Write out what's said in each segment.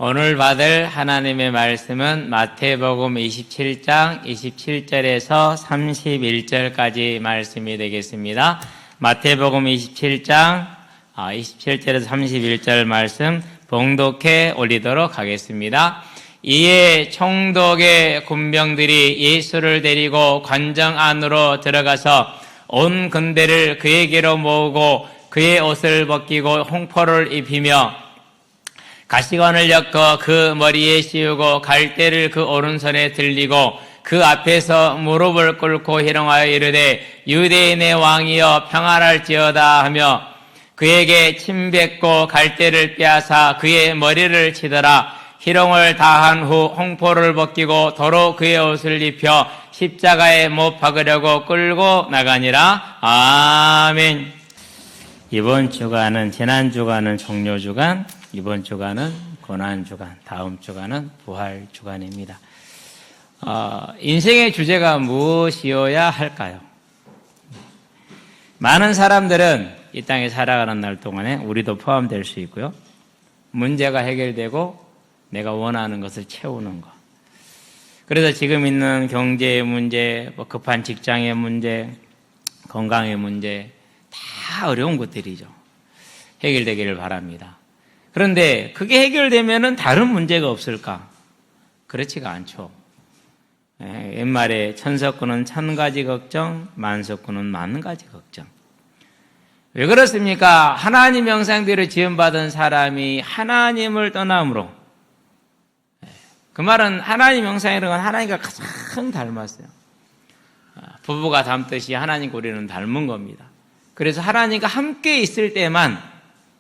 오늘 받을 하나님의 말씀은 마태복음 27장 27절에서 31절까지 말씀이 되겠습니다. 마태복음 27장 27절에서 31절 말씀 봉독해 올리도록 하겠습니다. 이에 총독의 군병들이 예수를 데리고 관정 안으로 들어가서 온 군대를 그에게로 모으고 그의 옷을 벗기고 홍포를 입히며 가시관을 엮어 그 머리에 씌우고 갈대를 그 오른손에 들리고 그 앞에서 무릎을 꿇고 희롱하여 이르되 유대인의 왕이여 평안할지어다 하며 그에게 침 뱉고 갈대를 빼앗아 그의 머리를 치더라. 희롱을 다한 후 홍포를 벗기고 도로 그의 옷을 입혀 십자가에 못 박으려고 끌고 나가니라. 아멘. 이번 주간은 지난 주간은 종료 주간, 이번 주간은 고난 주간, 다음 주간은 부활 주간입니다. 인생의 주제가 무엇이어야 할까요? 많은 사람들은 이 땅에 살아가는 날 동안에 우리도 포함될 수 있고요. 문제가 해결되고 내가 원하는 것을 채우는 것. 그래서 지금 있는 경제의 문제, 급한 직장의 문제, 건강의 문제 다 어려운 것들이죠. 해결되기를 바랍니다. 그런데 그게 해결되면은 다른 문제가 없을까? 그렇지가 않죠. 옛말에 천석구는 1000가지 걱정, 만석구는 10,000가지 걱정. 왜 그렇습니까? 하나님 형상대로 지음받은 사람이 하나님을 떠남으로, 그 말은 하나님 형상이라는 건 하나님과 가장 닮았어요. 부부가 닮듯이 하나님과 우리는 닮은 겁니다. 그래서 하나님과 함께 있을 때만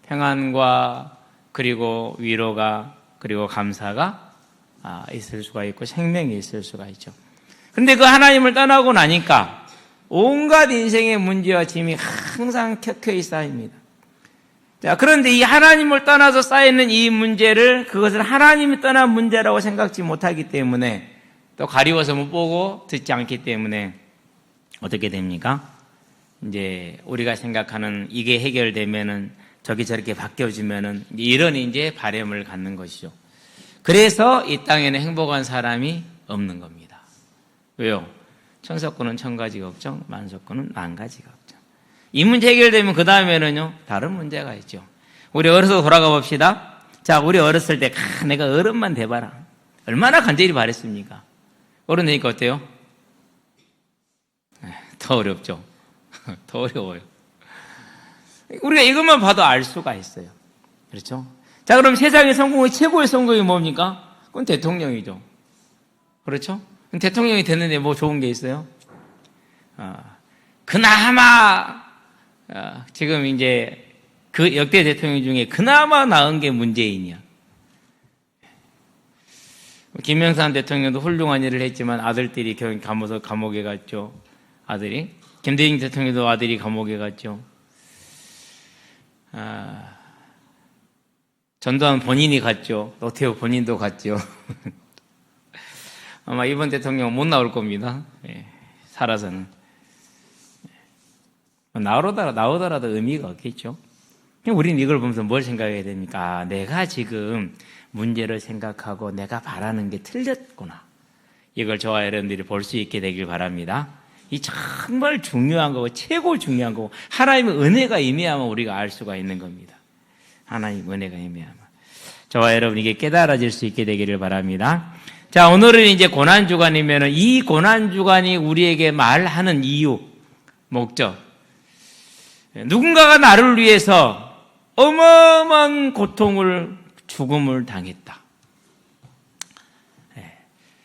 평안과 그리고 위로가 그리고 감사가 있을 수가 있고 생명이 있을 수가 있죠. 그런데 그 하나님을 떠나고 나니까 온갖 인생의 문제와 짐이 항상 켜켜이 쌓입니다. 자, 그런데 이 하나님을 떠나서 쌓이는 이 문제를 그것을 하나님이 떠난 문제라고 생각지 못하기 때문에 또 가리워서 못 보고 듣지 않기 때문에 어떻게 됩니까? 이제 우리가 생각하는 이게 해결되면은 저기 저렇게 바뀌어지면은 이런 이제 바램을 갖는 것이죠. 그래서 이 땅에는 행복한 사람이 없는 겁니다. 왜요? 천석구는 1000가지 걱정, 만석구는 10,000가지 걱정. 이 문제 해결되면 그 다음에는요 다른 문제가 있죠. 우리 어려서 돌아가 봅시다. 자, 우리 어렸을 때 내가 어른만 돼봐라. 얼마나 간절히 바랬습니까? 어른 되니까 어때요? 더 어렵죠. 더 어려워요. 우리가 이것만 봐도 알 수가 있어요. 그렇죠? 자, 그럼 세상의 성공의 최고의 성공이 뭡니까? 그건 대통령이죠. 그렇죠? 그럼 대통령이 됐는데 뭐 좋은 게 있어요? 그나마 지금 이제 그 역대 대통령 중에 그나마 나은 게 문재인이야. 김영삼 대통령도 훌륭한 일을 했지만 아들들이 감옥에 갔죠. 아들이. 김대중 대통령도 아들이 감옥에 갔죠. 전두환 본인이 갔죠. 노태우 본인도 갔죠. 아마 이번 대통령은 못 나올 겁니다. 살아서는. 나오더라도 의미가 없겠죠. 우리는 이걸 보면서 뭘 생각해야 됩니까? 내가 지금 문제를 생각하고 내가 바라는 게 틀렸구나. 이걸 저와 여러분들이 볼 수 있게 되길 바랍니다. 이 정말 중요한 거고 최고 중요한 거고 하나님의 은혜가 임해야만 우리가 알 수가 있는 겁니다. 하나님의 은혜가 임해야만. 저와 여러분 이게 깨달아질 수 있게 되기를 바랍니다. 자, 오늘은 이제 고난주간이면 이 고난주간이 우리에게 말하는 이유, 목적. 누군가가 나를 위해서 어마어마한 고통을, 죽음을 당했다.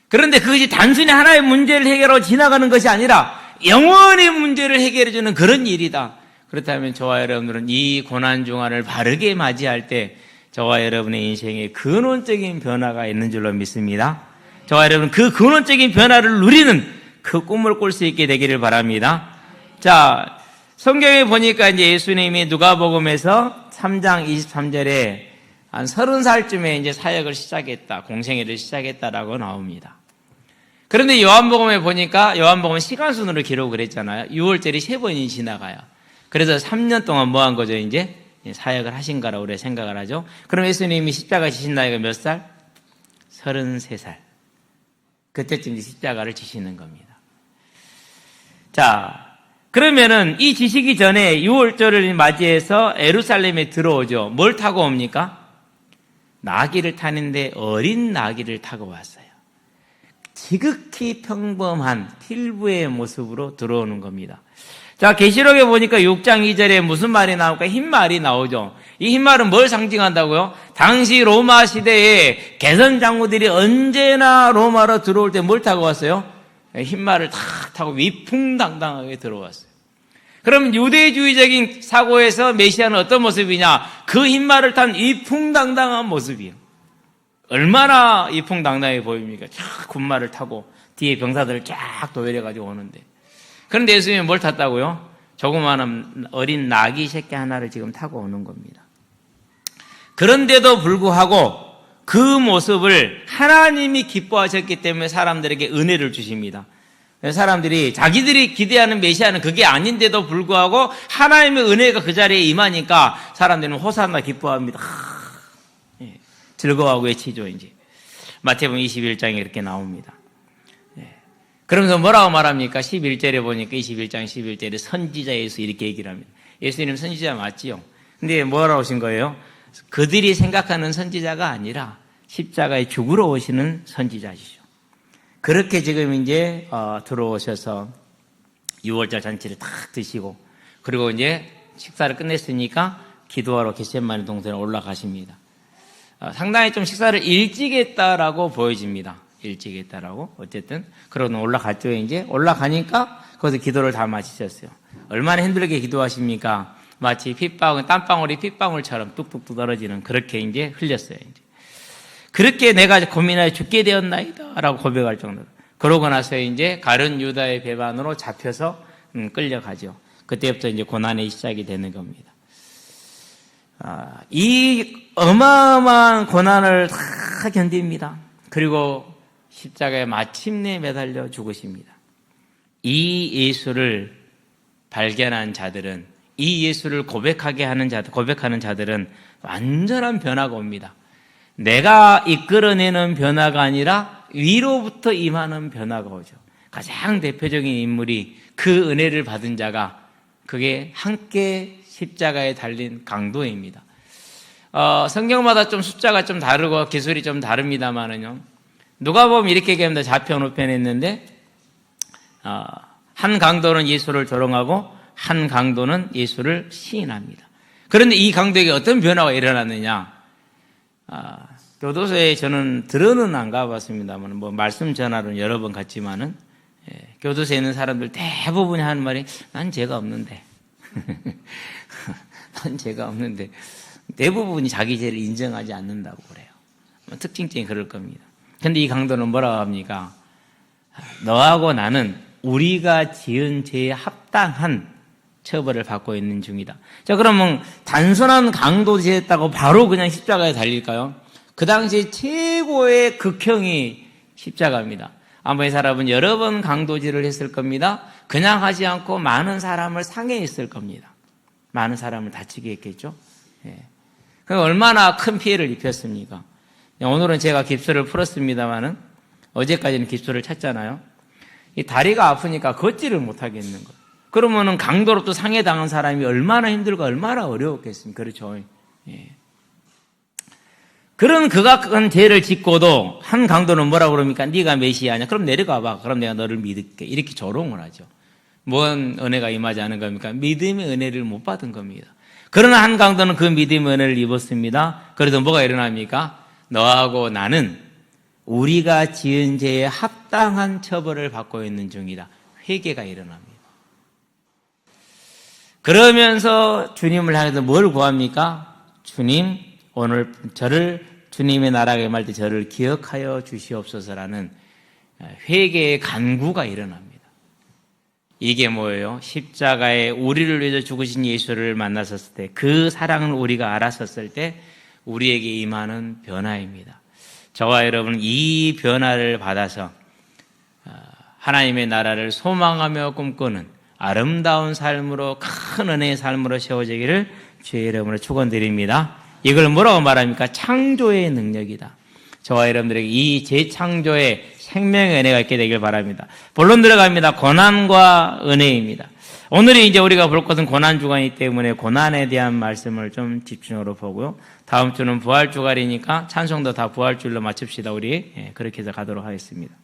그런데 그것이 단순히 하나의 문제를 해결하고 지나가는 것이 아니라 영원히 문제를 해결해주는 그런 일이다. 그렇다면 저와 여러분들은 이 고난주간을 바르게 맞이할 때 저와 여러분의 인생에 근원적인 변화가 있는 줄로 믿습니다. 저와 여러분 그 근원적인 변화를 누리는 그 꿈을 꿀 수 있게 되기를 바랍니다. 자, 성경에 보니까 이제 예수님이 누가복음에서 3장 23절에 한 30살쯤에 이제 사역을 시작했다, 공생애를 시작했다라고 나옵니다. 그런데 요한복음에 보니까 요한복음은 시간순으로 기록을 했잖아요. 6월절이 3번이 지나가요. 그래서 3년 동안 뭐 한 거죠? 이제 사역을 하신 거라고 우리가 생각을 하죠. 그럼 예수님이 십자가 지신 나이가 몇 살? 33살. 그때쯤 십자가를 지시는 겁니다. 자, 그러면은 이 지시기 전에 6월절을 맞이해서 예루살렘에 들어오죠. 뭘 타고 옵니까? 나귀를 타는데 어린 나귀를 타고 왔어요. 지극히 평범한 필부의 모습으로 들어오는 겁니다. 자, 계시록에 보니까 6장 2절에 무슨 말이 나올까? 흰말이 나오죠. 이 흰말은 뭘 상징한다고요? 당시 로마 시대에 개선 장군들이 언제나 로마로 들어올 때 뭘 타고 왔어요? 흰말을 탁 타고 위풍당당하게 들어왔어요. 그럼 유대주의적인 사고에서 메시아는 어떤 모습이냐? 그 흰말을 탄 위풍당당한 모습이에요. 얼마나 위풍당당해 보입니까? 쫙 군말을 타고 뒤에 병사들을 쫙 도열해가지고 오는데. 그런데 예수님이 뭘 탔다고요? 조그마한 어린 나귀 새끼 하나를 지금 타고 오는 겁니다. 그런데도 불구하고 그 모습을 하나님이 기뻐하셨기 때문에 사람들에게 은혜를 주십니다. 사람들이 자기들이 기대하는 메시아는 그게 아닌데도 불구하고 하나님의 은혜가 그 자리에 임하니까 사람들은 호산나 기뻐합니다. 즐거워하고 외치죠, 이제. 마태복음 21장에 이렇게 나옵니다. 그러면서 뭐라고 말합니까? 11절에 보니까 21장 11절에 선지자 예수 이렇게 얘기를 합니다. 예수님 선지자 맞지요? 근데 뭐라고 하신 거예요? 그들이 생각하는 선지자가 아니라 십자가에 죽으러 오시는 선지자시죠. 그렇게 지금 이제 들어오셔서 6월절 잔치를 탁 드시고 그리고 이제 식사를 끝냈으니까 기도하러 겟세마네 동산에 올라가십니다. 상당히 좀 식사를 일찍 했다라고 보여집니다. 일찍 했다라고. 어쨌든 그러고 올라갔죠. 이제 올라가니까 거기서 기도를 다 마치셨어요. 얼마나 힘들게 기도하십니까? 마치 땀방울이 핏방울처럼 뚝뚝뚝 떨어지는 그렇게 이제 흘렸어요. 이제. 그렇게 내가 고민하여 죽게 되었나이다 라고 고백할 정도로. 그러고 나서 이제 가룟 유다의 배반으로 잡혀서 끌려가죠. 그때부터 이제 고난의 시작이 되는 겁니다. 이 어마어마한 고난을 다 견딥니다. 그리고 십자가에 마침내 매달려 죽으십니다. 이 예수를 발견한 자들은, 이 예수를 고백하는 자들은 완전한 변화가 옵니다. 내가 이끌어내는 변화가 아니라 위로부터 임하는 변화가 오죠. 가장 대표적인 인물이 그 은혜를 받은 자가 그게 함께 십자가에 달린 강도입니다. 성경마다 좀 숫자가 좀 다르고 기술이 좀 다릅니다만은요. 누가 보면 이렇게 얘기합니다. 좌편 우편 했는데 한 강도는 예수를 조롱하고 한 강도는 예수를 시인합니다. 그런데 이 강도에게 어떤 변화가 일어났느냐? 교도소에 저는 들어는 안 가봤습니다만 뭐 말씀 전화로는 여러 번 갔지만은 교도소에 있는 사람들 대부분이 하는 말이 난 죄가 없는데 난 죄가 없는데 대부분이 자기 죄를 인정하지 않는다고 그래요. 특징적인 그럴 겁니다. 근데 이 강도는 뭐라고 합니까? 너하고 나는 우리가 지은 죄에 합당한 처벌을 받고 있는 중이다. 자, 그러면 단순한 강도죄였다고 바로 그냥 십자가에 달릴까요? 그 당시 최고의 극형이 십자가입니다. 아마 이 사람은 여러 번 강도질을 했을 겁니다. 그냥 하지 않고 많은 사람을 상해했을 겁니다. 많은 사람을 다치게 했겠죠. 그 얼마나 큰 피해를 입혔습니까? 오늘은 제가 깁스를 풀었습니다만은 어제까지는 깁스를 찼잖아요. 이 다리가 아프니까 걷지를 못하겠는 거예요. 그러면은 강도로 또 상해당한 사람이 얼마나 힘들고 얼마나 어려웠겠습니까? 그렇죠. 그런 극악한 죄를 짓고도 한 강도는 뭐라고 그럽니까? 네가 메시아냐? 그럼 내려가 봐. 그럼 내가 너를 믿을게. 이렇게 조롱을 하죠. 뭔 은혜가 임하지 않은 겁니까? 믿음의 은혜를 못 받은 겁니다. 그러나 한 강도는 그 믿음의 은혜를 입었습니다. 그래서 뭐가 일어납니까? 너하고 나는 우리가 지은 죄에 합당한 처벌을 받고 있는 중이다. 회개가 일어납니다. 그러면서 주님을 향해서 뭘 구합니까? 주님, 오늘 저를 주님의 나라에 말 때 저를 기억하여 주시옵소서라는 회개의 간구가 일어납니다. 이게 뭐예요? 십자가에 우리를 위해서 죽으신 예수를 만났었을 때 그 사랑을 우리가 알았었을 때 우리에게 임하는 변화입니다. 저와 여러분은 이 변화를 받아서 하나님의 나라를 소망하며 꿈꾸는 아름다운 삶으로 큰 은혜의 삶으로 세워지기를 주의 이름으로 축원드립니다. 이걸 뭐라고 말합니까? 창조의 능력이다. 저와 여러분들에게 이 재창조의 생명의 은혜가 있게 되길 바랍니다. 본론 들어갑니다. 고난과 은혜입니다. 오늘이 이제 우리가 볼 것은 고난 주간이기 때문에 고난에 대한 말씀을 좀 집중적으로 보고요. 다음 주는 부활 주간이니까 찬송도 다 부활 주일로 맞춥시다. 우리 그렇게 해서 가도록 하겠습니다.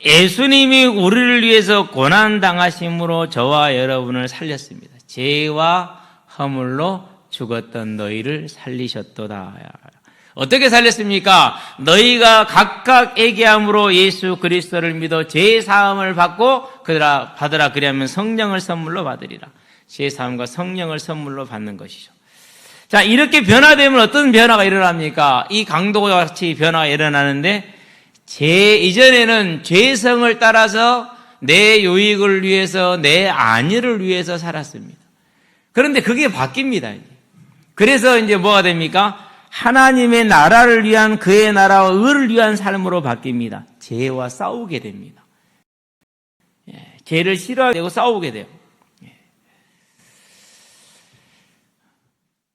예수님이 우리를 위해서 고난 당하심으로 저와 여러분을 살렸습니다. 죄와 허물로 죽었던 너희를 살리셨도다. 어떻게 살렸습니까? 너희가 각각 애기함으로 예수 그리스도를 믿어 죄 사함을 받고 받으라. 그리하면 성령을 선물로 받으리라. 죄 사함과 성령을 선물로 받는 것이죠. 자, 이렇게 변화되면 어떤 변화가 일어납니까? 이 강도와 같이 변화가 일어나는데, 이전에는 죄성을 따라서 내 유익을 위해서, 내 안위를 위해서 살았습니다. 그런데 그게 바뀝니다. 그래서 이제 뭐가 됩니까? 하나님의 나라를 위한, 그의 나라와 의를 위한 삶으로 바뀝니다. 죄와 싸우게 됩니다. 죄를 싫어하고 싸우게 돼요.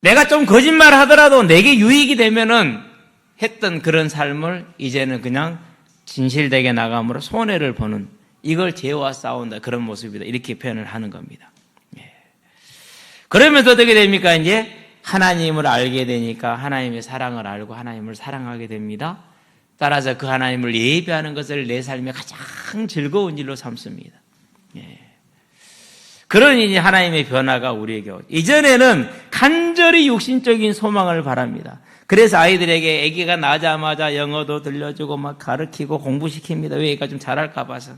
내가 좀 거짓말 하더라도 내게 유익이 되면은 했던 그런 삶을 이제는 그냥 진실되게 나감으로 손해를 보는, 이걸 죄와 싸운다, 그런 모습이다, 이렇게 표현을 하는 겁니다. 그러면서 어떻게 됩니까? 이제 하나님을 알게 되니까 하나님의 사랑을 알고 하나님을 사랑하게 됩니다. 따라서 그 하나님을 예배하는 것을 내 삶의 가장 즐거운 일로 삼습니다. 그런 이제 하나님의 변화가 우리에게 오죠. 이전에는 간절히 육신적인 소망을 바랍니다. 그래서 아이들에게 아기가 나자마자 영어도 들려주고 막 가르치고 공부시킵니다. 왜? 애가 좀 잘할까 봐서.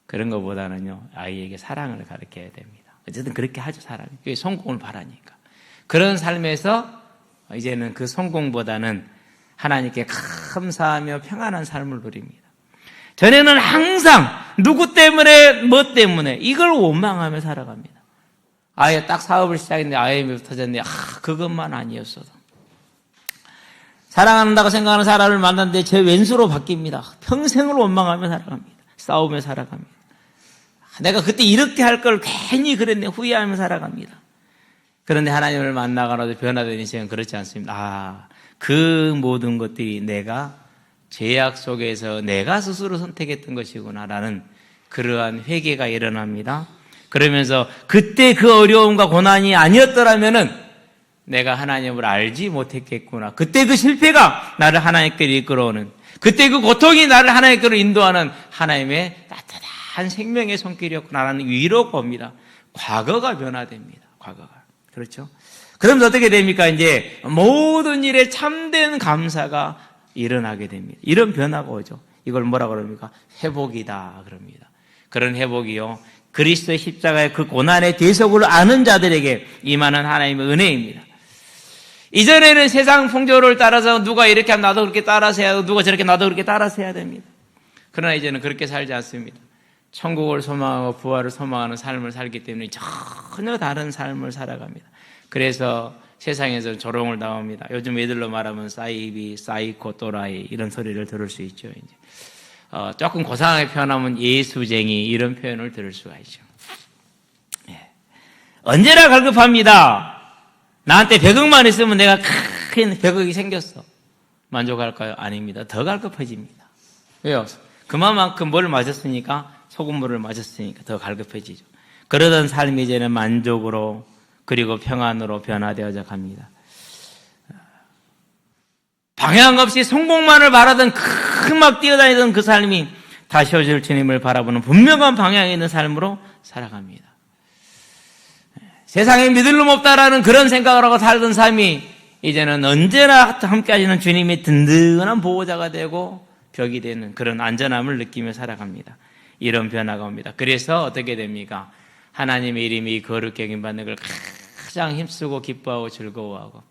그런 것보다는요, 아이에게 사랑을 가르쳐야 됩니다. 어쨌든 그렇게 하죠, 사람이. 그게 성공을 바라니까. 그런 삶에서 이제는 그 성공보다는 하나님께 감사하며 평안한 삶을 누립니다. 전에는 항상 누구 때문에, 뭐 때문에 이걸 원망하며 살아갑니다. 아예 딱 사업을 시작했는데 IMF 터졌는데 그것만 아니었어도. 사랑한다고 생각하는 사람을 만났는데 제 왼수로 바뀝니다. 평생을 원망하며 살아갑니다. 싸우며 살아갑니다. 내가 그때 이렇게 할 걸 괜히 그랬네, 후회하며 살아갑니다. 그런데 하나님을 만나가라도 변화되는 시간 그렇지 않습니다. 그 모든 것들이 내가 죄악 속에서 내가 스스로 선택했던 것이구나라는 그러한 회개가 일어납니다. 그러면서 그때 그 어려움과 고난이 아니었더라면은 내가 하나님을 알지 못했겠구나. 그때 그 실패가 나를 하나님께로 이끌어오는, 그때 그 고통이 나를 하나님께로 인도하는 하나님의 따뜻한 생명의 손길이었구나라는 위로가 옵니다. 과거가 변화됩니다. 과거가. 그렇죠? 그러면 어떻게 됩니까? 이제 모든 일에 참된 감사가 일어나게 됩니다. 이런 변화가 오죠. 이걸 뭐라고 그럽니까? 회복이다 그럽니다. 그런 회복이요, 그리스도의 십자가의 그 고난의 대속을 아는 자들에게 임하는 하나님의 은혜입니다. 이전에는 세상 풍조를 따라서 누가 이렇게 하면 나도 그렇게 따라서 해야 하고, 누가 저렇게 나도 그렇게 따라서 해야 됩니다. 그러나 이제는 그렇게 살지 않습니다. 천국을 소망하고 부활을 소망하는 삶을 살기 때문에 전혀 다른 삶을 살아갑니다. 그래서 세상에서 조롱을 당합니다. 요즘 애들로 말하면 사이비, 사이코, 또라이 이런 소리를 들을 수 있죠. 이제 조금 고상하게 표현하면 예수쟁이 이런 표현을 들을 수가 있죠. 언제나 갈급합니다. 나한테 100억만 있으면 내가 큰 100억이 생겼어. 만족할까요? 아닙니다. 더 갈급해집니다. 왜요? 그만큼 뭘 맞았으니까, 소금물을 맞았으니까 더 갈급해지죠. 그러던 삶이 이제는 만족으로 그리고 평안으로 변화되어져 갑니다. 방향 없이 성공만을 바라던 막 뛰어다니던 그 삶이 다시 오실 주님을 바라보는 분명한 방향에 있는 삶으로 살아갑니다. 세상에 믿을 놈 없다라는 그런 생각을 하고 살던 삶이 이제는 언제나 함께 하시는 주님의 든든한 보호자가 되고 벽이 되는 그런 안전함을 느끼며 살아갑니다. 이런 변화가 옵니다. 그래서 어떻게 됩니까? 하나님의 이름이 거룩히 여김받는 걸 가장 힘쓰고 기뻐하고 즐거워하고,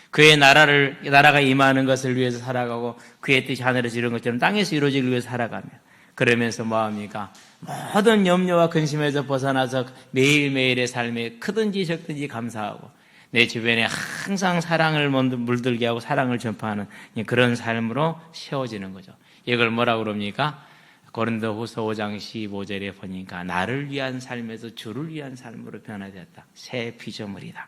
그의 나라가 임하는 것을 위해서 살아가고, 그의 뜻이 하늘에서 이룬 것처럼 땅에서 이루어지기 위해서 살아가며, 그러면서 뭐합니까? 모든 염려와 근심에서 벗어나서 매일매일의 삶에 크든지 적든지 감사하고, 내 주변에 항상 사랑을 물들게 하고 사랑을 전파하는 그런 삶으로 세워지는 거죠. 이걸 뭐라고 그럽니까? 고린도후서 5장 15절에 보니까 나를 위한 삶에서 주를 위한 삶으로 변화되었다. 새 피조물이다.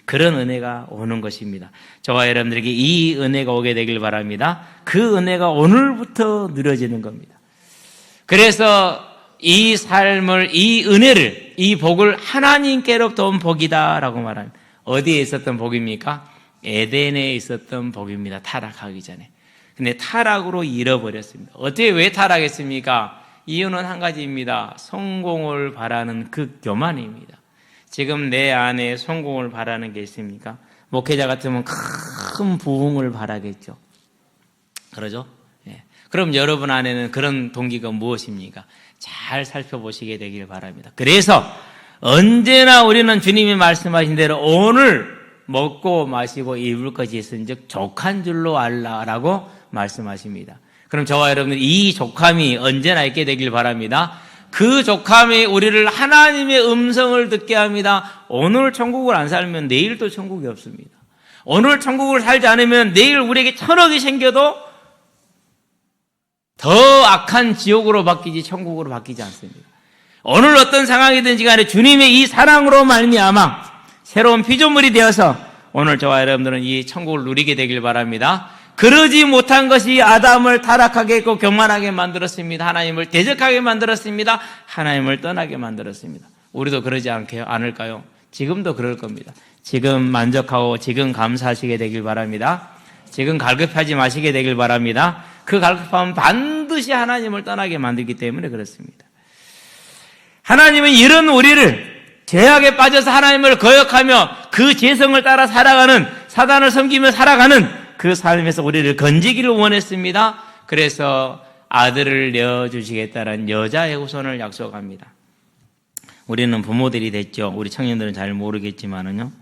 그런 은혜가 오는 것입니다. 저와 여러분들에게 이 은혜가 오게 되길 바랍니다. 그 은혜가 오늘부터 누려지는 겁니다. 그래서 이 삶을, 이 은혜를, 이 복을 하나님께로부터 온 복이다라고 말합니다. 어디에 있었던 복입니까? 에덴에 있었던 복입니다. 타락하기 전에. 근데 타락으로 잃어버렸습니다. 어떻게 왜 타락했습니까? 이유는 한 가지입니다. 성공을 바라는 그 교만입니다. 지금 내 안에 성공을 바라는 게 있습니까? 목회자 같으면 큰 부흥을 바라겠죠. 그러죠? 예. 그럼 여러분 안에는 그런 동기가 무엇입니까? 잘 살펴보시게 되길 바랍니다. 그래서 언제나 우리는 주님이 말씀하신 대로 오늘 먹고 마시고 입을 것이 있은즉 족한 줄로 알라라고 말씀하십니다. 그럼 저와 여러분들 이 족함이 언제나 있게 되길 바랍니다. 그 족함이 우리를 하나님의 음성을 듣게 합니다. 오늘 천국을 안 살면 내일 또 천국이 없습니다. 오늘 천국을 살지 않으면 내일 우리에게 천억이 생겨도 더 악한 지옥으로 바뀌지 천국으로 바뀌지 않습니다. 오늘 어떤 상황이든지 간에 주님의 이 사랑으로 말미암아 새로운 피조물이 되어서 오늘 저와 여러분들은 이 천국을 누리게 되길 바랍니다. 그러지 못한 것이 아담을 타락하게 했고 교만하게 만들었습니다. 하나님을 대적하게 만들었습니다. 하나님을 떠나게 만들었습니다. 우리도 그러지 않을까요? 지금도 그럴 겁니다. 지금 만족하고 지금 감사하시게 되길 바랍니다. 지금 갈급하지 마시게 되길 바랍니다. 그 갈급함은 반드시 하나님을 떠나게 만들기 때문에 그렇습니다. 하나님은 이런 우리를 죄악에 빠져서 하나님을 거역하며 그 죄성을 따라 살아가는, 사단을 섬기며 살아가는 그 삶에서 우리를 건지기를 원했습니다. 그래서 아들을 내어주시겠다는 여자의 후손을 약속합니다. 우리는 부모들이 됐죠. 우리 청년들은 잘 모르겠지만은요.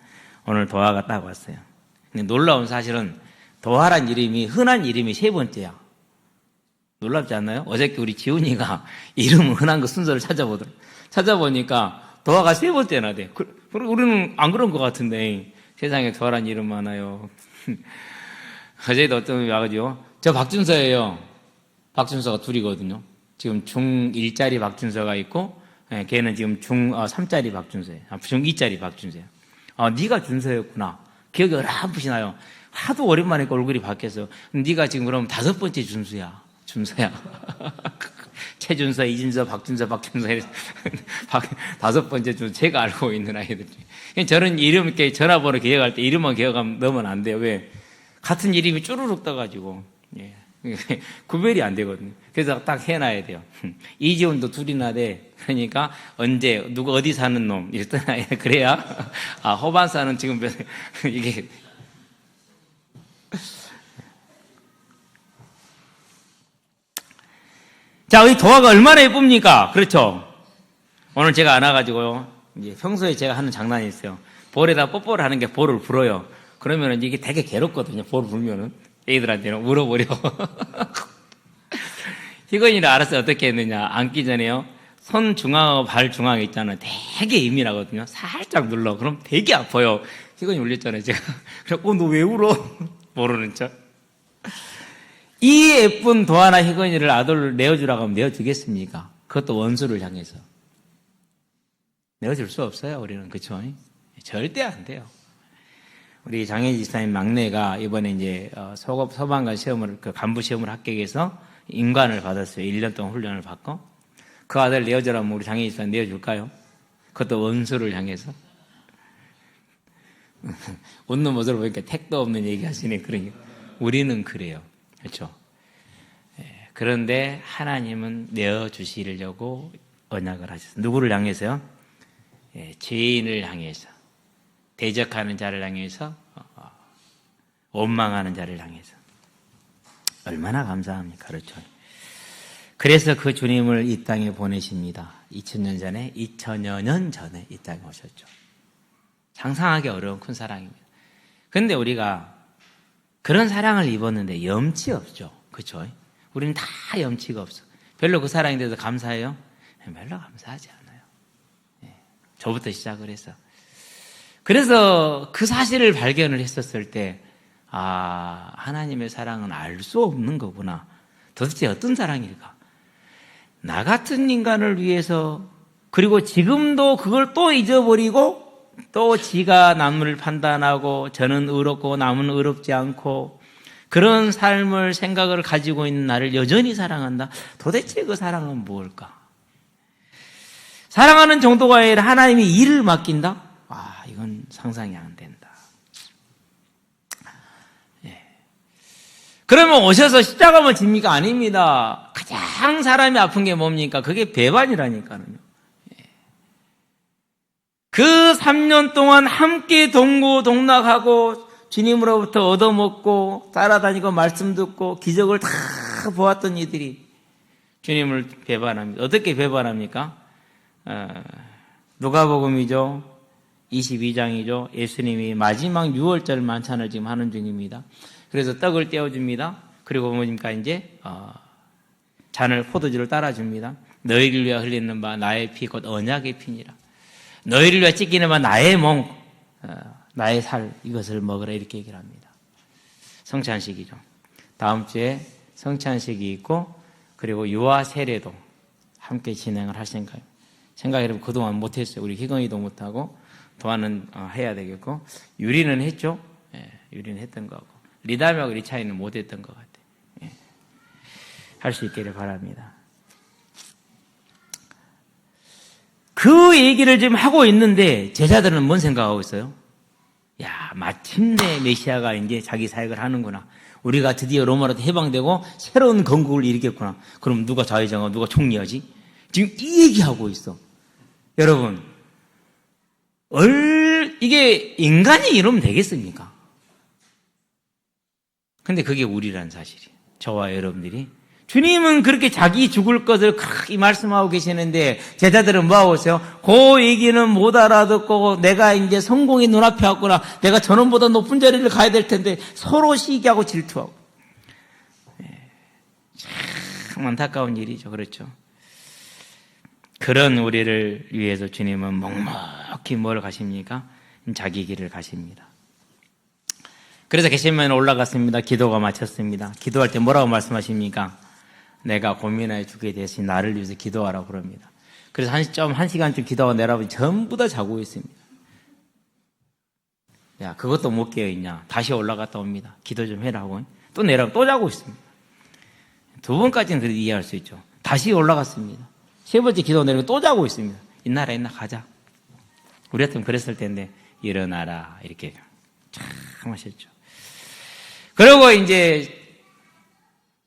오늘 도화가 딱 왔어요. 근데 놀라운 사실은 도화란 이름이 흔한 이름이 세 번째야. 놀랍지 않나요? 어저께 우리 지훈이가 이름 흔한 거 순서를 찾아보니까 도화가 세 번째나 돼. 우리는 안 그런 것 같은데 세상에 도화란 이름 많아요. 어제도 어떤 분이 와가지고 저 박준서예요. 박준서가 둘이거든요. 지금 중1짜리 박준서가 있고 걔는 지금 중3짜리 박준서예요. 중2짜리 박준서예요. 네가 준서였구나. 기억이 어렴풋이 나요. 하도 오랜만에 얼굴이 바뀌었어요. 네가 지금 그럼 5번째 준서야. 최준서, 이준서, 박준서 이래서 5번째 준서 제가 알고 있는 아이들. 저는 이름 이렇게 전화번호 기억할 때 이름만 기억하면 넣으면 안 돼요. 왜? 같은 이름이 쭈루룩 떠가지고 구별이 안 되거든요. 그래서 딱 해놔야 돼요. 이지훈도 둘이나 돼. 그러니까 언제 누구 어디 사는 놈 이렇게 떠나야 돼. 그래야 호반사는 지금 이게 자, 이 도화가 얼마나 예쁩니까? 그렇죠? 오늘 제가 안아가지고요. 이제 평소에 제가 하는 장난이 있어요. 볼에다 뽀뽀를 하는 게 볼을 불어요. 그러면은 이게 되게 괴롭거든요. 볼 불면은. 애들한테는 울어버려. 희건이를 알아서 어떻게 했느냐. 앉기 전에요. 손 중앙하고 발 중앙에 있잖아요. 되게 예민하거든요. 살짝 눌러. 그럼 되게 아파요. 희건이 울렸잖아요. 제가. 그래서 너 왜 울어? 모르는 척. 이 예쁜 도하나 희건이를 아들을 내어주라고 하면 내어주겠습니까? 그것도 원수를 향해서. 내어줄 수 없어요. 우리는. 그쵸? 절대 안 돼요. 우리 장혜지 집사님 막내가 이번에 이제 소방관 시험을, 그 간부 시험을 합격해서 인관을 받았어요. 1년 동안 훈련을 받고. 그 아들 내어주라면 우리 장혜지 집사님 내어줄까요? 그것도 원수를 향해서. 웃는 모습을 보니까 택도 없는 얘기 하시네. 그러니까. 우리는 그래요. 그렇죠? 그런데 하나님은 내어주시려고 언약을 하셨어요. 누구를 향해서요? 죄인을 향해서, 대적하는 자를 향해서, 원망하는 자를 향해서. 얼마나 감사합니까? 그렇죠? 그래서 그 주님을 이 땅에 보내십니다. 2000여 년 전에 이 땅에 오셨죠. 상상하기 어려운 큰 사랑입니다. 그런데 우리가 그런 사랑을 입었는데 염치 없죠. 그렇죠? 우리는 다 염치가 없어. 별로 그 사랑에 대해서 감사해요? 별로 감사하지 않아요. 저부터 시작을 해서. 그래서 그 사실을 발견을 했었을 때, 하나님의 사랑은 알 수 없는 거구나. 도대체 어떤 사랑일까? 나 같은 인간을 위해서, 그리고 지금도 그걸 또 잊어버리고 또 지가 남을 판단하고 저는 의롭고 남은 의롭지 않고 그런 삶을 생각을 가지고 있는 나를 여전히 사랑한다. 도대체 그 사랑은 무엇일까? 사랑하는 정도가 아니라 하나님이 일을 맡긴다? 이건 상상이 안 된다. 그러면 오셔서 십자가만 집니까? 아닙니다. 가장 사람이 아픈 게 뭡니까? 그게 배반이라니까요. 그 3년 동안 함께 동고동락하고 주님으로부터 얻어먹고 따라다니고 말씀 듣고 기적을 다 보았던 이들이 주님을 배반합니다. 어떻게 배반합니까? 누가복음이죠. 22장이죠. 예수님이 마지막 6월절 만찬을 지금 하는 중입니다. 그래서 떡을 떼어줍니다. 그리고 뭡니까 이제 잔을 포도주를 따라줍니다. 너희를 위하여 흘리는 바 나의 피 곧 언약의 피니라. 너희를 위하여 찢기는 바 나의 몸 나의 살 이것을 먹으라 이렇게 얘기를 합니다. 성찬식이죠. 다음 주에 성찬식이 있고 그리고 유아 세례도 함께 진행을 할 생각해보면 그동안 못했어요. 우리 희건이도 못하고 도안은 해야 되겠고 유리는 했죠. 유리는 했던 거고 리담하고 리차이는 못했던 것 같아요. 할 수 있기를 바랍니다. 그 얘기를 지금 하고 있는데 제자들은 뭔 생각하고 있어요? 야, 마침내 메시아가 이제 자기 사역을 하는구나. 우리가 드디어 로마로부터 해방되고 새로운 건국을 일으켰구나. 그럼 누가 좌회장하고 누가 총리하지? 지금 이 얘기하고 있어. 여러분, 이게 인간이 이러면 되겠습니까? 근데 그게 우리란 사실이에요. 저와 여러분들이. 주님은 그렇게 자기 죽을 것을 크게 말씀하고 계시는데 제자들은 뭐하고 있어요? 그 얘기는 못 알아듣고 내가 이제 성공이 눈앞에 왔구나. 내가 저놈보다 높은 자리를 가야 될 텐데 서로 시기하고 질투하고. 참 안타까운 일이죠. 그렇죠? 그런 우리를 위해서 주님은 묵묵히 뭘 가십니까? 자기 길을 가십니다. 그래서 겟세마네에 올라갔습니다. 기도가 마쳤습니다. 기도할 때 뭐라고 말씀하십니까? 내가 고민하여 죽게 되었으니 나를 위해서 기도하라고 그럽니다. 그래서 한 시간쯤 기도하고 내려보니 전부 다 자고 있습니다. 야, 그것도 못 깨어있냐? 다시 올라갔다 옵니다. 기도 좀 해라 하고 또 내려가고 또 자고 있습니다. 두 번까지는 그래도 이해할 수 있죠. 다시 올라갔습니다. 세 번째 기도 내리고 또 자고 있습니다. 있나 가자. 우리 같으면 그랬을 텐데 일어나라 이렇게 참 하셨죠. 그리고 이제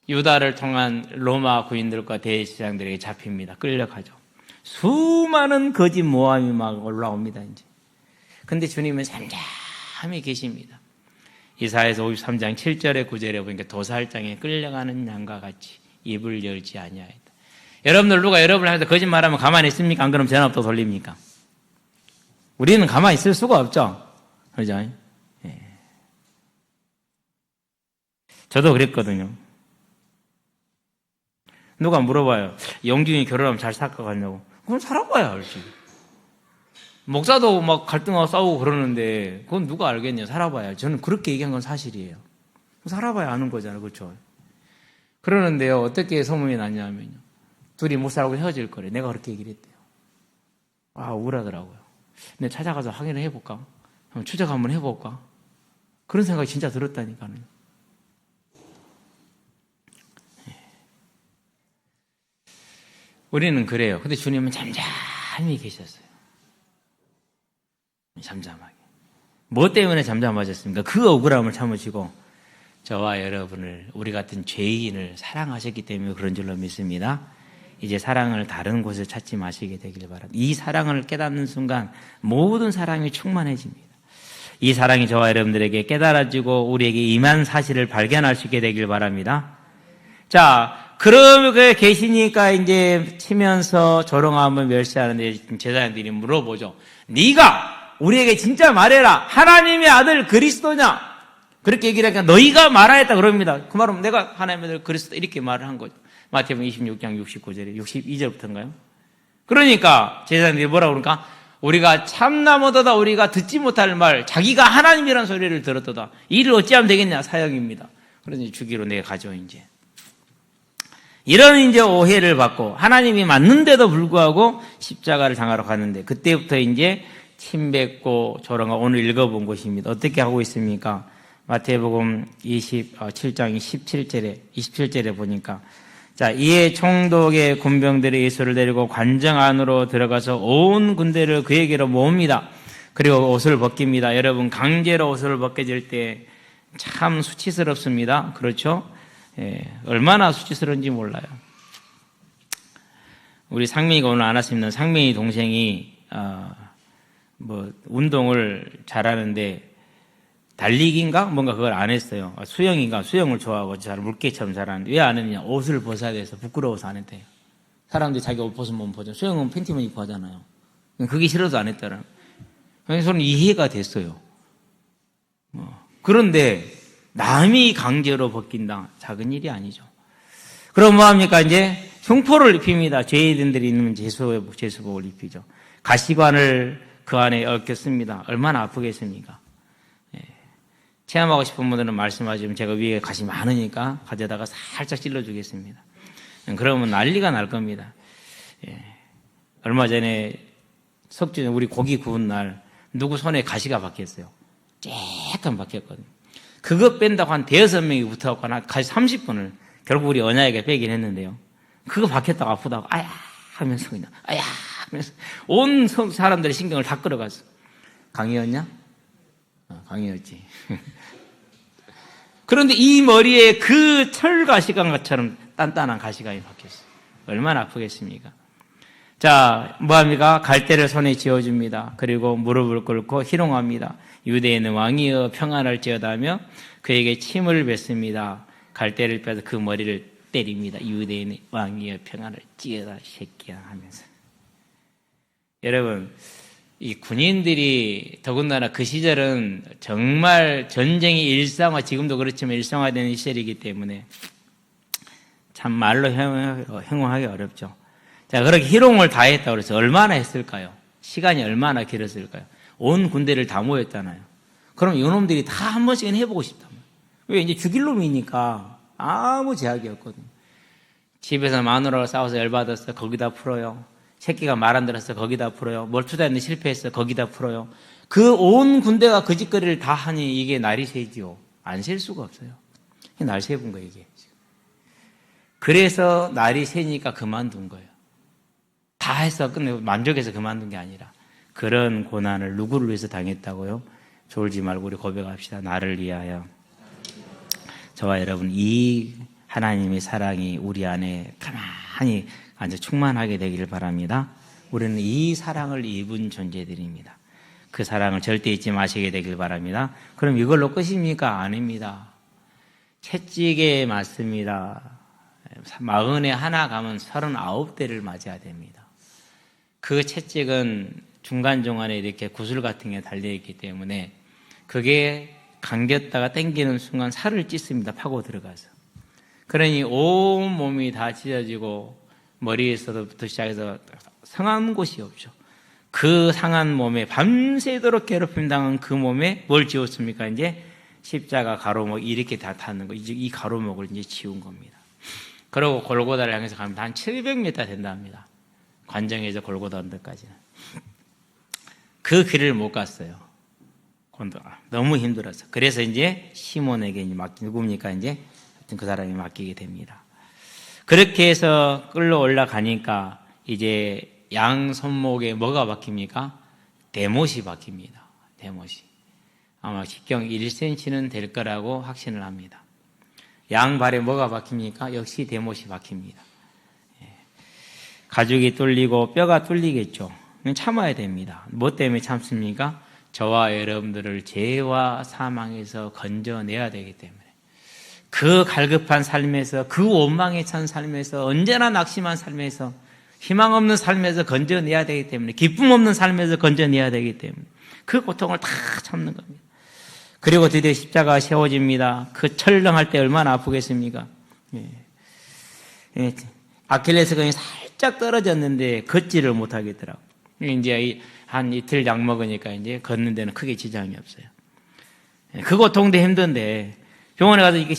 유다를 통한 로마 구인들과 대제사장들에게 잡힙니다. 끌려가죠. 수많은 거짓 모함이 막 올라옵니다. 이제. 근데 주님은 잠잠히 계십니다. 이사야서 53장 7절에 9절에 보니까 도살장에 끌려가는 양과 같이 입을 열지 아니하였다. 여러분들 누가 여러분을 향해서 거짓말하면 가만히 있습니까? 안 그러면 전화부터 돌립니까? 우리는 가만히 있을 수가 없죠. 그렇죠? 예. 저도 그랬거든요. 누가 물어봐요. 영준이 결혼하면 잘 살 것 같냐고. 그건 살아봐야 알지. 목사도 막 갈등하고 싸우고 그러는데 그건 누가 알겠냐. 살아봐야. 저는 그렇게 얘기한 건 사실이에요. 살아봐야 아는 거잖아요. 그렇죠? 그러는데요. 어떻게 소문이 났냐면요. 둘이 못 살고 헤어질 거래. 내가 그렇게 얘기를 했대요. 우울하더라고요. 내가 찾아가서 확인을 해볼까? 한번 추적 한번 해볼까? 그런 생각이 진짜 들었다니까요. 우리는 그래요. 근데 주님은 잠잠히 계셨어요. 잠잠하게. 뭐 때문에 잠잠하셨습니까? 그 억울함을 참으시고 저와 여러분을, 우리 같은 죄인을 사랑하셨기 때문에 그런 줄로 믿습니다. 이제 사랑을 다른 곳에 찾지 마시게 되길 바랍니다. 이 사랑을 깨닫는 순간 모든 사랑이 충만해집니다. 이 사랑이 저와 여러분들에게 깨달아지고 우리에게 임한 사실을 발견할 수 있게 되길 바랍니다. 자, 그러게 계시니까 이제 치면서 조롱함을 멸시하는데 제자들이 물어보죠. 네가 우리에게 진짜 말해라. 하나님의 아들 그리스도냐? 그렇게 얘기를 하니까 너희가 말하였다 그럽니다. 그 말은 내가 하나님의 아들 그리스도 이렇게 말을 한 거죠. 마태복음 26장 69절에 62절부터인가요? 그러니까 제자들이 뭐라고 그러니까 우리가 참나무도다 우리가 듣지 못할 말 자기가 하나님이라는 소리를 들었도다. 이를 어찌하면 되겠냐? 사형입니다. 그래서 죽이로 내가 가죠 이제. 이런 이제 오해를 받고 하나님이 맞는데도 불구하고 십자가를 당하러 갔는데 그때부터 이제 침뱉고 조롱하고 오늘 읽어본 것입니다. 어떻게 하고 있습니까? 마태복음 27장 27절에 보니까 자, 이에 총독의 군병들이 예수를 데리고 관정 안으로 들어가서 온 군대를 그에게로 모읍니다. 그리고 옷을 벗깁니다. 여러분 강제로 옷을 벗겨질 때 참 수치스럽습니다. 그렇죠? 예, 얼마나 수치스러운지 몰라요. 우리 상민이가 오늘 안 왔습니다. 상민이 동생이 운동을 잘하는데 달리기인가 뭔가 그걸 안 했어요. 수영인가 수영을 좋아하고 잘 물개처럼 잘하는데 왜 안 했냐? 옷을 벗어야 돼서 부끄러워서 안 했대요. 사람들이 자기 옷 벗으면 보죠. 수영은 팬티만 입고 하잖아요. 그게 싫어서 안 했더라. 그래서 저는 이해가 됐어요. 그런데 남이 강제로 벗긴다. 작은 일이 아니죠. 그럼 뭐합니까? 이제 흉포를 입힙니다. 죄인들이 있는 제수복을 입히죠. 가시관을 그 안에 얽혔습니다. 얼마나 아프겠습니까? 예. 체험하고 싶은 분들은 말씀하시면 제가 위에 가시 많으니까 가져다가 살짝 찔러주겠습니다. 그러면 난리가 날 겁니다. 예. 얼마 전에 석주에 우리 고기 구운 날 누구 손에 가시가 박혔어요. 쬐끔 박혔거든요. 그거 뺀다고 한 5-6명이 붙어갖고 한 가시 30분을 결국 우리 언야에게 빼긴 했는데요. 그거 박혔다고 아프다고 아야 하면서 그냥 아야 하면서 온 사람들의 신경을 다 끌어갔어. 강의였냐? 강의였지. 그런데 이 머리에 그 철가시관처럼 단단한 가시관이 박혔어요. 얼마나 아프겠습니까? 자, 뭐합니까? 갈대를 손에 쥐어줍니다. 그리고 무릎을 꿇고 희롱합니다. 유대인은 왕이여 평안할지어다며 그에게 침을 뱉습니다. 갈대를 빼서 그 머리를 때립니다. 유대인의 왕이여 평안할지어다 새끼야 하면서. 여러분, 이 군인들이 더군다나 그 시절은 정말 전쟁이 일상화, 지금도 그렇지만 일상화되는 시절이기 때문에 참 말로 형용하기 어렵죠. 자, 그렇게 희롱을 다 했다고 그래서 얼마나 했을까요? 시간이 얼마나 길었을까요? 온 군대를 다 모였잖아요. 그럼 이놈들이 다 한 번씩은 해보고 싶단 말이에요. 왜? 이제 죽일 놈이니까 아무 제약이 없거든요. 집에서 마누라가 싸워서 열받았어. 거기다 풀어요. 새끼가 말 안 들었어. 거기다 풀어요. 뭘 투자했는데 실패했어. 거기다 풀어요. 그 온 군대가 그 짓거리를 다 하니 이게 날이 새지요. 안 셀 수가 없어요. 날 세본 거예요, 이게. 그래서 날이 새니까 그만둔 거예요. 다 해서 끝내고 만족해서 그만둔 게 아니라 그런 고난을 누구를 위해서 당했다고요? 졸지 말고 우리 고백합시다. 나를 위하여. 저와 여러분, 이 하나님의 사랑이 우리 안에 가만히 앉아 충만하게 되기를 바랍니다. 우리는 이 사랑을 입은 존재들입니다. 그 사랑을 절대 잊지 마시게 되길 바랍니다. 그럼 이걸로 끝입니까? 아닙니다. 채찍에 맞습니다. 40에 하나 가면 39대를 맞아야 됩니다. 그 채찍은 중간중간에 이렇게 구슬 같은 게 달려있기 때문에 그게 감겼다가 당기는 순간 살을 찢습니다. 파고 들어가서. 그러니 온 몸이 다 찢어지고 머리에서부터 시작해서 상한 곳이 없죠. 그 상한 몸에 밤새도록 괴롭힘 당한 그 몸에 뭘 지웠습니까? 이제 십자가 가로목 이렇게 다 탔는 거. 이제 이 가로목을 이제 지운 겁니다. 그리고 골고다를 향해서 가면 한 700m 된다 합니다. 관정에서 골고다 언덕까지는. 그 길을 못 갔어요. 너무 힘들어서. 그래서 이제 시몬에게 누굽니까? 이제 그 사람이 맡기게 됩니다. 그렇게 해서 끌러 올라가니까 이제 양 손목에 뭐가 박힙니까? 대못이 박힙니다. 대못이. 아마 직경 1cm는 될 거라고 확신을 합니다. 양 발에 뭐가 박힙니까? 역시 대못이 박힙니다. 가죽이 뚫리고 뼈가 뚫리겠죠. 참아야 됩니다. 뭐 때문에 참습니까? 저와 여러분들을 죄와 사망에서 건져내야 되기 때문에. 그 갈급한 삶에서, 그 원망에 찬 삶에서, 언제나 낙심한 삶에서, 희망 없는 삶에서 건져내야 되기 때문에, 기쁨 없는 삶에서 건져내야 되기 때문에 그 고통을 다 참는 겁니다. 그리고 드디어 십자가가 세워집니다. 그 철렁할 때 얼마나 아프겠습니까? 아킬레스건이 살짝 떨어졌는데 걷지를 못하겠더라고요. 이제 한 이틀 약 먹으니까 이제 걷는 데는 크게 지장이 없어요. 그 고통도 힘든데 병원에 가서 이게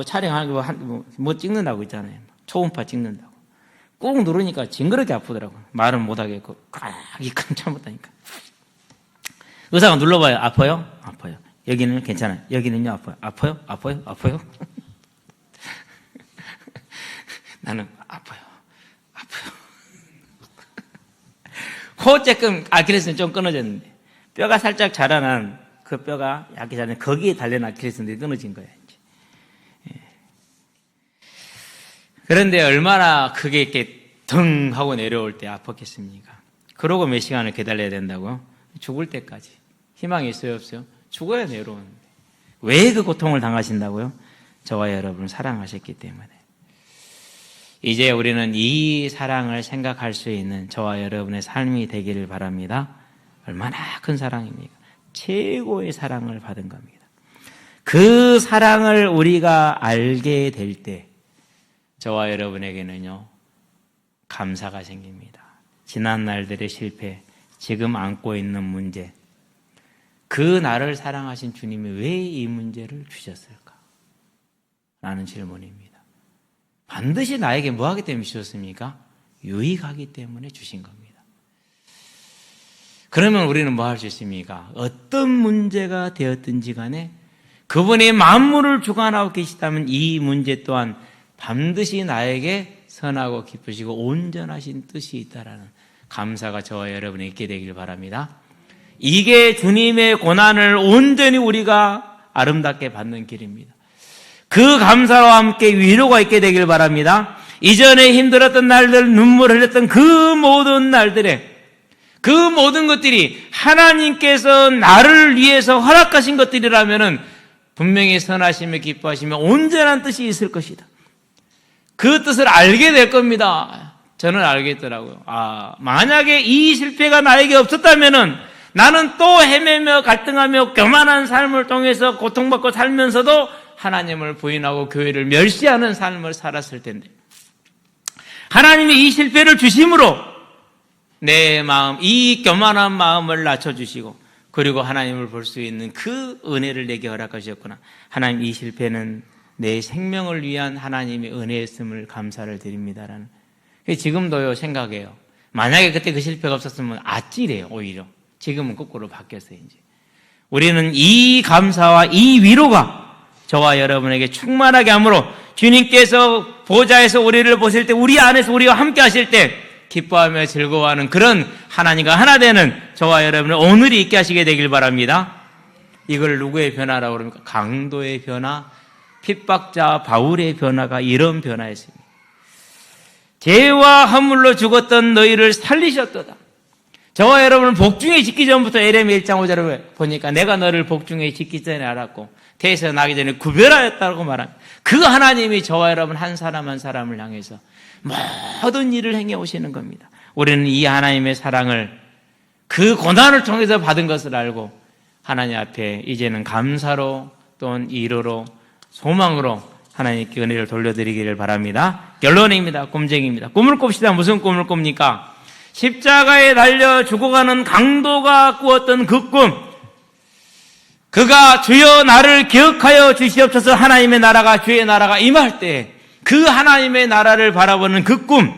촬영하고 뭐 찍는다고 있잖아요. 초음파 찍는다고. 꾹 누르니까 징그럽게 아프더라고요. 말은 못하겠고 이 깜짝 못하니까. 의사가 눌러봐요. 아파요? 아파요. 여기는 괜찮아요. 여기는요? 아파요. 아파요? 아파요? 아파요? 나는 아파요. 아파요. 코 조금 아킬레스는 좀 끊어졌는데 뼈가 살짝 자라난 그 뼈가 약게 자라는 거기에 달린 아킬레스건이 끊어진 거예요. 이제. 그런데 얼마나 크게 이렇게 덩 하고 내려올 때 아팠겠습니까? 그러고 몇 시간을 기다려야 된다고요? 죽을 때까지. 희망이 있어요, 없어요? 죽어야 내려오는데. 왜 그 고통을 당하신다고요? 저와 여러분을 사랑하셨기 때문에. 이제 우리는 이 사랑을 생각할 수 있는 저와 여러분의 삶이 되기를 바랍니다. 얼마나 큰 사랑입니까? 최고의 사랑을 받은 겁니다. 그 사랑을 우리가 알게 될 때 저와 여러분에게는요, 감사가 생깁니다. 지난 날들의 실패, 지금 안고 있는 문제, 그 나를 사랑하신 주님이 왜 이 문제를 주셨을까? 라는 질문입니다. 반드시 나에게 뭐 하기 때문에 주셨습니까? 유익하기 때문에 주신 겁니다. 그러면 우리는 뭐 할 수 있습니까? 어떤 문제가 되었든지 간에 그분이 만물을 주관하고 계시다면 이 문제 또한 반드시 나에게 선하고 기쁘시고 온전하신 뜻이 있다라는 감사가 저와 여러분에 있게 되길 바랍니다. 이게 주님의 고난을 온전히 우리가 아름답게 받는 길입니다. 그 감사와 함께 위로가 있게 되길 바랍니다. 이전에 힘들었던 날들, 눈물 흘렸던 그 모든 날들에 그 모든 것들이 하나님께서 나를 위해서 허락하신 것들이라면 분명히 선하시며 기뻐하시며 온전한 뜻이 있을 것이다. 그 뜻을 알게 될 겁니다. 저는 알겠더라고요. 만약에 이 실패가 나에게 없었다면 나는 또 헤매며 갈등하며 교만한 삶을 통해서 고통받고 살면서도 하나님을 부인하고 교회를 멸시하는 삶을 살았을 텐데, 하나님이 이 실패를 주심으로 내 마음, 이 교만한 마음을 낮춰주시고 그리고 하나님을 볼 수 있는 그 은혜를 내게 허락하셨구나. 하나님, 이 실패는 내 생명을 위한 하나님의 은혜였음을 감사를 드립니다라는. 지금도요 생각해요. 만약에 그때 그 실패가 없었으면 아찔해요. 오히려 지금은 거꾸로 바뀌었어요. 이제 우리는 이 감사와 이 위로가 저와 여러분에게 충만하게 함으로 주님께서 보좌에서 우리를 보실 때, 우리 안에서 우리와 함께 하실 때 기뻐하며 즐거워하는 그런 하나님과 하나 되는 저와 여러분의 오늘이 있게 하시게 되길 바랍니다. 이걸 누구의 변화라고 그럽니까? 강도의 변화, 핍박자 바울의 변화가 이런 변화였습니다. 죄와 허물로 죽었던 너희를 살리셨도다. 저와 여러분은 복중에 짓기 전부터 에레미야 1장 5절을 보니까 내가 너를 복중에 짓기 전에 알았고 태에서 나기 전에 구별하였다고 말합니다. 그 하나님이 저와 여러분 한 사람 한 사람을 향해서 모든 일을 행해 오시는 겁니다. 우리는 이 하나님의 사랑을 그 고난을 통해서 받은 것을 알고 하나님 앞에 이제는 감사로 또는 위로로 소망으로 하나님께 은혜를 돌려드리기를 바랍니다. 결론입니다. 꿈쟁이입니다. 꿈을 꿉시다. 무슨 꿈을 꿉니까? 십자가에 달려 죽어가는 강도가 꾸었던 그 꿈, 그가 주여 나를 기억하여 주시옵소서 하나님의 나라가 주의 나라가 임할 때 그 하나님의 나라를 바라보는 그 꿈,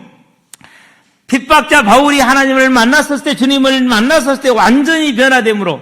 핍박자 바울이 하나님을 만났을 때, 주님을 만났을 때 완전히 변화됨으로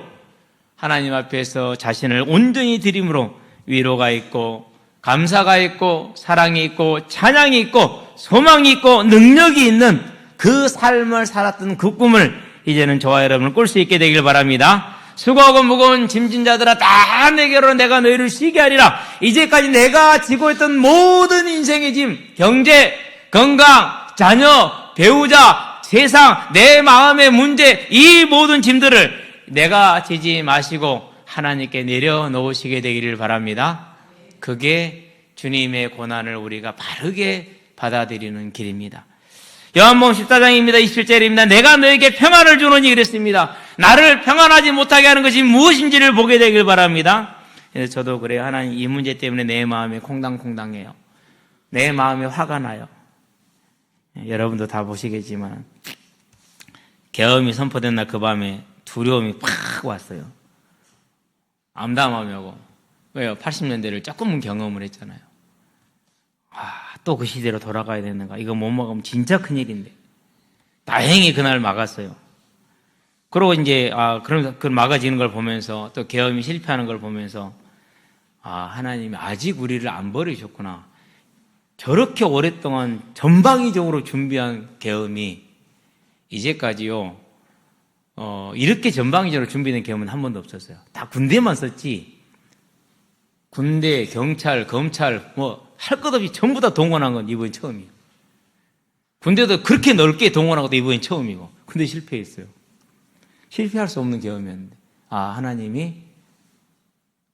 하나님 앞에서 자신을 온전히 드림으로 위로가 있고 감사가 있고 사랑이 있고 찬양이 있고 소망이 있고 능력이 있는 그 삶을 살았던 그 꿈을 이제는 저와 여러분을 꿀 수 있게 되길 바랍니다. 수고하고 무거운 짐진 자들아 다 내게로 내가 너희를 쉬게 하리라. 이제까지 내가 지고 있던 모든 인생의 짐, 경제, 건강, 자녀, 배우자, 세상, 내 마음의 문제, 이 모든 짐들을 내가 지지 마시고 하나님께 내려놓으시게 되기를 바랍니다. 그게 주님의 고난을 우리가 바르게 받아들이는 길입니다. 요한복음 14장입니다. 27절입니다. 내가 너에게 평안을 주노니 그랬습니다. 나를 평안하지 못하게 하는 것이 무엇인지를 보게 되길 바랍니다. 그래서 저도 그래요. 하나님, 이 문제 때문에 내 마음이 콩당콩당해요. 내 마음에 화가 나요. 여러분도 다 보시겠지만 계엄이 선포된 날 그 밤에 두려움이 팍 왔어요. 암담하며 오고. 왜요? 80년대를 조금은 경험을 했잖아요. 또 그 시대로 돌아가야 되는가? 이거 못 막으면 진짜 큰일인데. 다행히 그날 막았어요. 그러고 이제, 그럼 그 막아지는 걸 보면서 또 계엄이 실패하는 걸 보면서 하나님이 아직 우리를 안 버리셨구나. 저렇게 오랫동안 전방위적으로 준비한 계엄이 이제까지요, 이렇게 전방위적으로 준비된 계엄은 한 번도 없었어요. 다 군대만 썼지. 군대, 경찰, 검찰, 할 것 없이 전부 다 동원한 건 이번이 처음이에요. 군대도 그렇게 넓게 동원한 것도 이번이 처음이고. 근데 실패했어요. 실패할 수 없는 계엄이었는데. 하나님이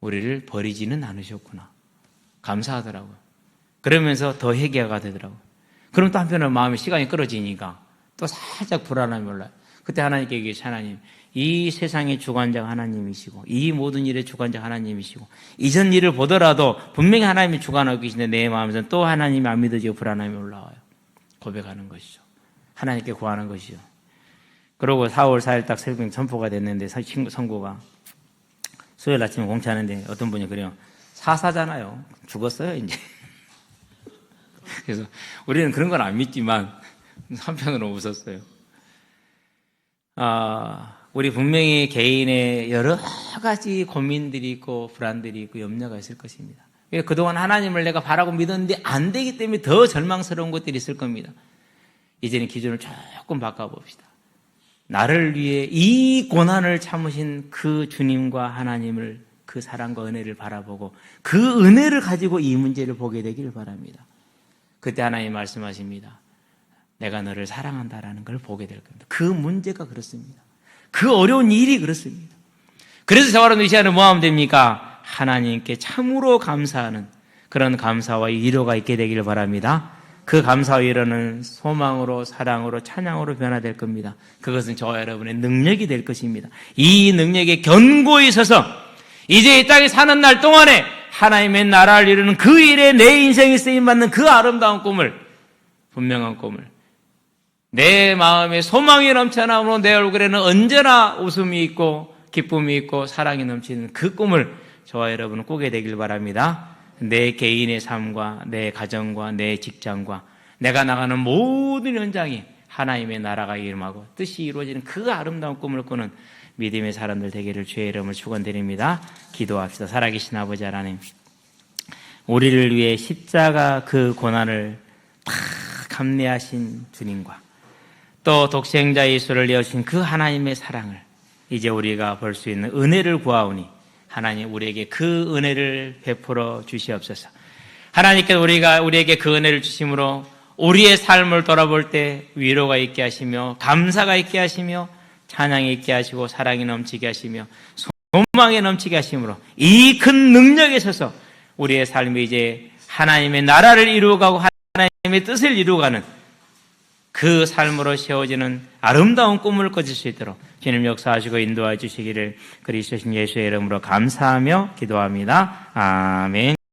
우리를 버리지는 않으셨구나. 감사하더라고요. 그러면서 더 회개가 되더라고요. 그럼 또 한편으로 마음의 시간이 끌어지니까 또 살짝 불안함이 올라요. 그때 하나님께 얘기했어요. 하나님, 이 세상의 주관자가 하나님이시고 이 모든 일의 주관자가 하나님이시고 이전 일을 보더라도 분명히 하나님이 주관하고 계신데 내 마음에서는 또 하나님이 안 믿어지고 불안함이 올라와요. 고백하는 것이죠. 하나님께 구하는 것이죠. 그러고 4월 4일 딱 새벽 선포가 됐는데 친구 선고가 수요일 아침에 공차하는데 어떤 분이 그래요. 사사잖아요. 죽었어요 이제. 그래서 우리는 그런 건 안 믿지만 한편으로 웃었어요. 우리 분명히 개인의 여러 가지 고민들이 있고 불안들이 있고 염려가 있을 것입니다. 그동안 하나님을 내가 바라고 믿었는데 안 되기 때문에 더 절망스러운 것들이 있을 겁니다. 이제는 기준을 조금 바꿔봅시다. 나를 위해 이 고난을 참으신 그 주님과 하나님을, 그 사랑과 은혜를 바라보고 그 은혜를 가지고 이 문제를 보게 되기를 바랍니다. 그때 하나님 말씀하십니다. 내가 너를 사랑한다라는 걸 보게 될 겁니다. 그 문제가 그렇습니다. 그 어려운 일이 그렇습니다. 그래서 저와 여러분 이 시간에 뭐 하면 됩니까? 하나님께 참으로 감사하는 그런 감사와 위로가 있게 되기를 바랍니다. 그 감사와 위로는 소망으로, 사랑으로, 찬양으로 변화될 겁니다. 그것은 저와 여러분의 능력이 될 것입니다. 이 능력에 견고히 서서 이제 이 땅에 사는 날 동안에 하나님의 나라를 이루는 그 일에 내 인생이 쓰임받는 그 아름다운 꿈을, 분명한 꿈을, 내 마음에 소망이 넘쳐나므로 내 얼굴에는 언제나 웃음이 있고 기쁨이 있고 사랑이 넘치는 그 꿈을 저와 여러분은 꾸게 되길 바랍니다. 내 개인의 삶과 내 가정과 내 직장과 내가 나가는 모든 현장이 하나님의 나라가 이름하고 뜻이 이루어지는 그 아름다운 꿈을 꾸는 믿음의 사람들 되기를 주의 이름을 축원드립니다. 기도합시다. 살아계신 아버지 하나님, 우리를 위해 십자가 그 고난을 다 감내하신 주님과 또 독생자 예수를 내어주신 그 하나님의 사랑을 이제 우리가 볼 수 있는 은혜를 구하오니 하나님 우리에게 그 은혜를 베풀어 주시옵소서. 하나님께서 우리에게 그 은혜를 주심으로 우리의 삶을 돌아볼 때 위로가 있게 하시며 감사가 있게 하시며 찬양이 있게 하시고 사랑이 넘치게 하시며 소망이 넘치게 하심으로 이 큰 능력에 서서 우리의 삶이 이제 하나님의 나라를 이루어가고 하나님의 뜻을 이루어가는 그 삶으로 세워지는 아름다운 꿈을 꿔줄 수 있도록 주님 역사하시고 인도해 주시기를 그리스도 예수의 이름으로 감사하며 기도합니다. 아멘.